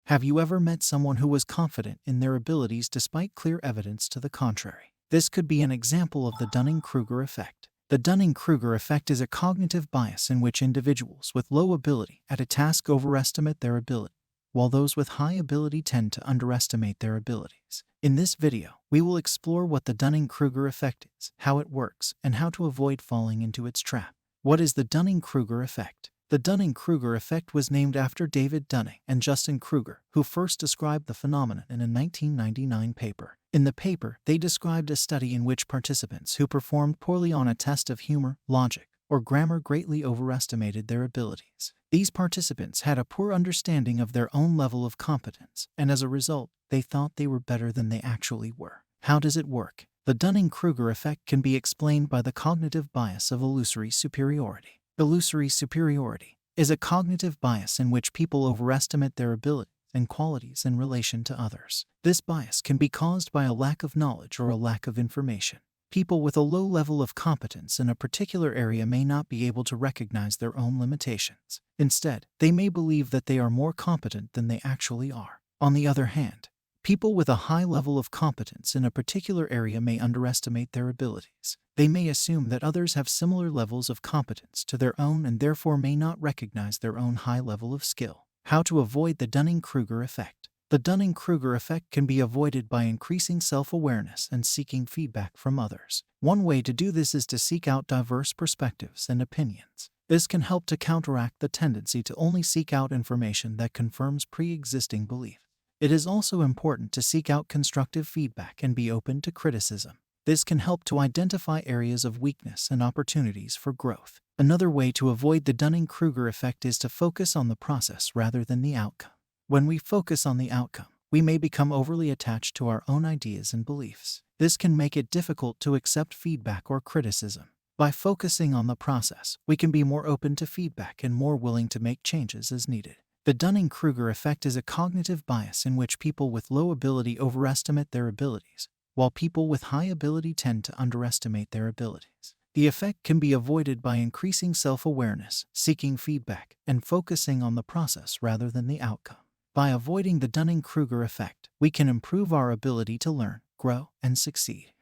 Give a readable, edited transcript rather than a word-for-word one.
Have you ever met someone who was confident in their abilities despite clear evidence to the contrary? This could be an example of the Dunning-Kruger effect. The Dunning-Kruger effect is a cognitive bias in which individuals with low ability at a task overestimate their ability, while those with high ability tend to underestimate their abilities. In this video, we will explore what the Dunning-Kruger effect is, how it works, and how to avoid falling into its trap. What is the Dunning-Kruger effect? The Dunning-Kruger effect was named after David Dunning and Justin Kruger, who first described the phenomenon in a 1999 paper. In the paper, they described a study in which participants who performed poorly on a test of humor, logic, or grammar greatly overestimated their abilities. These participants had a poor understanding of their own level of competence, and as a result, they thought they were better than they actually were. How does it work? The Dunning-Kruger effect can be explained by the cognitive bias of illusory superiority. Illusory superiority is a cognitive bias in which people overestimate their abilities and qualities in relation to others. This bias can be caused by a lack of knowledge or a lack of information. People with a low level of competence in a particular area may not be able to recognize their own limitations. Instead, they may believe that they are more competent than they actually are. On the other hand, people with a high level of competence in a particular area may underestimate their abilities. They may assume that others have similar levels of competence to their own and therefore may not recognize their own high level of skill. How to avoid the Dunning-Kruger effect? The Dunning-Kruger effect can be avoided by increasing self-awareness and seeking feedback from others. One way to do this is to seek out diverse perspectives and opinions. This can help to counteract the tendency to only seek out information that confirms pre-existing beliefs. It is also important to seek out constructive feedback and be open to criticism. This can help to identify areas of weakness and opportunities for growth. Another way to avoid the Dunning-Kruger effect is to focus on the process rather than the outcome. When we focus on the outcome, we may become overly attached to our own ideas and beliefs. This can make it difficult to accept feedback or criticism. By focusing on the process, we can be more open to feedback and more willing to make changes as needed. The Dunning-Kruger effect is a cognitive bias in which people with low ability overestimate their abilities, while people with high ability tend to underestimate their abilities. The effect can be avoided by increasing self-awareness, seeking feedback, and focusing on the process rather than the outcome. By avoiding the Dunning-Kruger effect, we can improve our ability to learn, grow, and succeed.